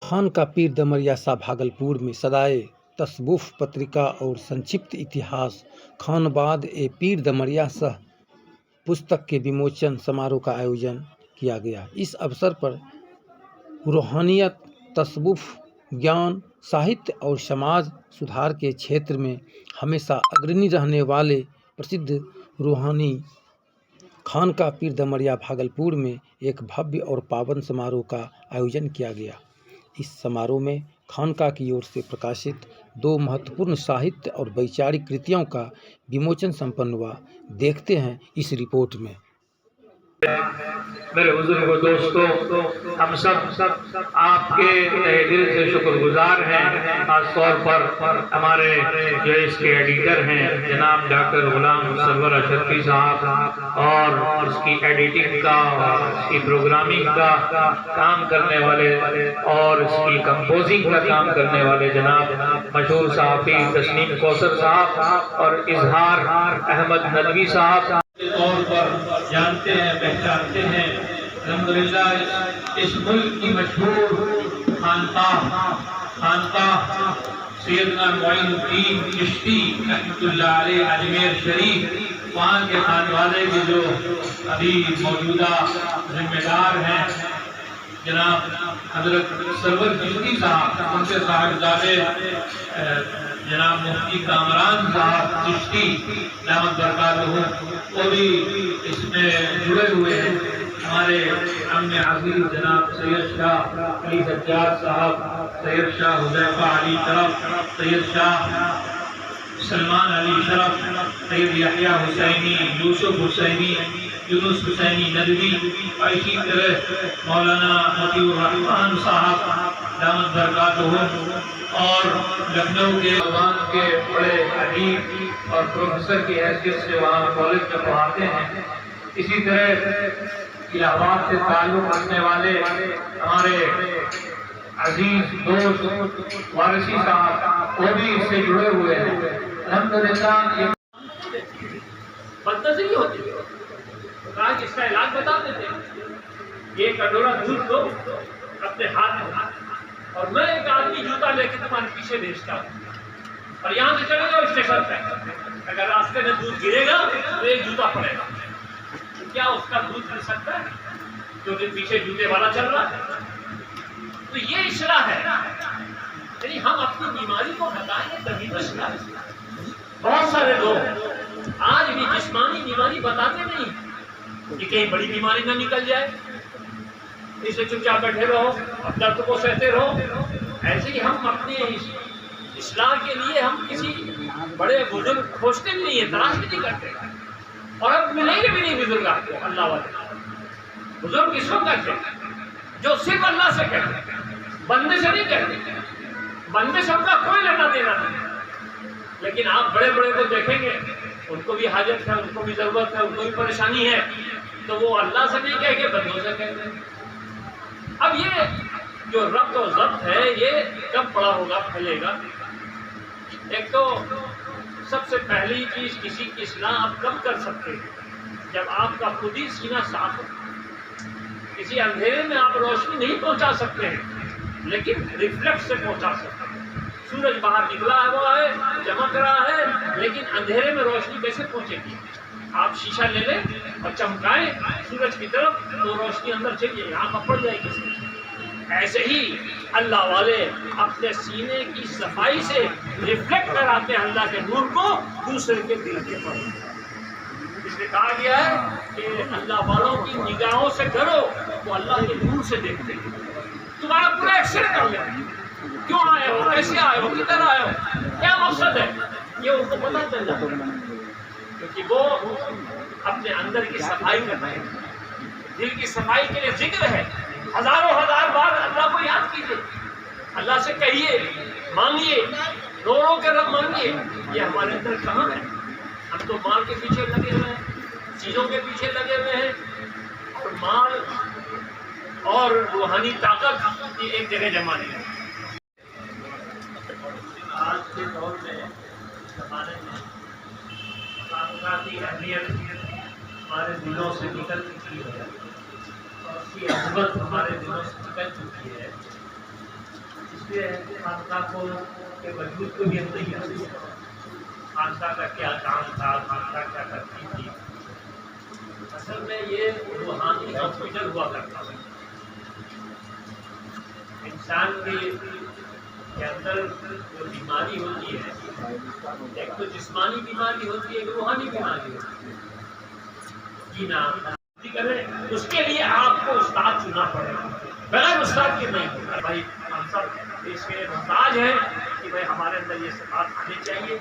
खानका पीर दमरिया शाह भागलपुर में सदाए तसव्वुफ पत्रिका और संक्षिप्त इतिहास खानबाद ए पीर दमरिया शाह पुस्तक के विमोचन समारोह का आयोजन किया गया। इस अवसर पर रूहानियत, तसव्वुफ, ज्ञान, साहित्य और समाज सुधार के क्षेत्र में हमेशा अग्रणी रहने वाले प्रसिद्ध रूहानी खानका पीर दमरिया भागलपुर में एक भव्य और पावन समारोह का आयोजन किया गया। इस समारोह में खानका की ओर से प्रकाशित 2 महत्वपूर्ण साहित्य और वैचारिक कृतियों का विमोचन संपन्न हुआ। देखते हैं इस रिपोर्ट में। मेरे बुजुर्ग दोस्तों, हम सब आपके तहे दिल से शुक्रगुजार हैं। खास तौर पर हमारे जो इसके एडिटर हैं जनाब डॉक्टर गुलाम सरवर अशरफी साहब और उसकी एडिटिंग का, उसकी प्रोग्रामिंग का काम करने वाले और इसकी कंपोजिंग का काम करने वाले जनाब मशहूर सहाफ़ी तस्नीम कौसर साहब और इजहार अहमद नदवी साहब तौर पर जानते हैं, पहचानते हैं। अल्हम्दुलिल्लाह इस मुल्क की मशहूर खानकाह सैयदना मोइनुद्दीन चिश्ती रहमतुल्लाह अलैह अजमेर शरीफ, वहाँ के खानवाले के जो अभी मौजूदा जिम्मेदार हैं जनाब हजरत सरवर चिश्ती साहब, उनके साहिबजादे जनाब मुफ्ती कामरान साहब चिश्ती दामद बरकातहू, वो भी इसमें जुड़े हुए हैं। हमारे अम्मे अज़ीज़ जनाब सैयद शाह अली सज्जाद साहब, सैयद शाह हुज़ैफा अली शरफ, सैयद शाह सलमान अली शरफ, सैयद यहया हुसैनी, यूसुफ हुसैनी, यूनुस हुसैनी नदवी और इसी तरह मौलाना मतीउर रहमान साहब दामद बरकातहू और लखनऊ के बड़े अदीब और प्रोफेसर की हैसियत से वहाँ कॉलेज में पढ़ाते हैं। इसी तरह इलाहाबाद से ताल्लुक़ रखने वाले हमारे अजीज दोस्त वारिसी साहब, वो भी इससे जुड़े हुए हैं। अल्हम्दुलिल्लाह ये बदनज़री होती है, कहा कि इसका इलाज बता देते हैं। ये कटोरा दूध लो अपने हाथ में, और मैं एक आदमी जूता लेके तुम्हारे पीछे भेजता हूँ और यहाँ से चले जाओ स्टेशन पे। अगर रास्ते में दूध गिरेगा तो एक जूता पड़ेगा, तो क्या उसका दूध मिल सकता है क्योंकि पीछे जूते वाला चल रहा है? तो ये इशरा है, यानी हम अपनी बीमारी को बताएंगे तभी तो इशरा है। बहुत सारे लोग आज भी जिस्मानी बीमारी बताते नहीं कि कहीं बड़ी बीमारी ना निकल जाए, इसे चुपचाप बैठे रहो, अब दर्द को सहते रहो। ऐसे ही हम अपने इस्लाह के लिए हम किसी बड़े बुजुर्ग खोजते भी नहीं है, तलाश भी नहीं करते, और अब मिलेंगे भी नहीं बुजुर्ग आपको। अल्लाह वाले बुजुर्ग किसको कहते हैं? जो सिर्फ अल्लाह से कहते हैं, बंदे से नहीं कहते। बंदे से उनका कोई लेना देना नहीं, लेकिन आप बड़े बड़े को देखेंगे, उनको भी हाजत है, उनको भी जरूरत है, उनको भी परेशानी है, तो वो अल्लाह से नहीं कह के बंदों से कहते हैं। अब ये जो रब्त और ज़ब्त है, ये कब बड़ा होगा, फैलेगा? एक तो सबसे पहली चीज किसी की इस्लाह आप कब कर सकते हैं? जब आपका खुद ही सीना साफ हो। किसी अंधेरे में आप रोशनी नहीं पहुंचा सकते हैं, लेकिन रिफ्लेक्ट से पहुंचा सकते हैं। सूरज बाहर निकला हुआ है, चमक रहा है, लेकिन अंधेरे में रोशनी कैसे पहुंचेगी? आप शीशा ले लें और चमकाएं सूरज की तरफ, तो रोशनी अंदर चली जाएगी, आंख पड़ जाएगी। ऐसे ही अल्लाह वाले अपने सीने की सफाई से रिफ्लेक्ट कराते हैं अल्लाह के नूर को दूसरे के दिल के पर। इसलिए कहा गया है कि अल्लाह वालों की निगाहों से करो तो अल्लाह के नूर से देखते हैं। तुम्हारा पूरा एक्सरे कर लेते हैं, क्यों आए हो, कैसे आए हो, किधर आए हो, क्या मकसद है, ये उनको पता चल जाता है, क्योंकि वो अपने अंदर की सफाई कर रहे हैं। दिल की सफाई के लिए जिक्र है, हजारों हजार बार अल्लाह को याद कीजिए, अल्लाह से कहिए, मांगिए, रो रो के रब मांगिए। ये हमारे अंदर कहाँ है? हम तो माल के पीछे लगे हुए हैं, चीजों के पीछे लगे हुए हैं, और माल और रूहानी ताकत की एक जगह जमा नहीं है। आज के दौर में जमाने में की अहमियत हमारे दिलों से निकल चुकी है, और उसकी अजमत हमारे दिलों से निकल चुकी है। پوچھتے ہیں خانقاہ کو کہ وجود کو بھی ہم نہیں جانتے، خانقاہ کا کیا کام تھا، خانقاہ کیا کرتی تھی۔ اصل میں یہ روحانی ہاسپٹل ہوا کرتا ہے۔ انسان کے اندر جو بیماری ہوتی ہے، ایک تو جسمانی بیماری ہوتی ہے، ایک روحانی بیماری ہوتی ہے۔ جینا کریں اس کے لیے آپ کو استاد چننا پڑے گا، بغیر استاد کے نہیں ہوگا۔ بھائی ہم سب اس کے محتاج ہیں کہ بھائی ہمارے اندر یہ صفات آنی چاہیے۔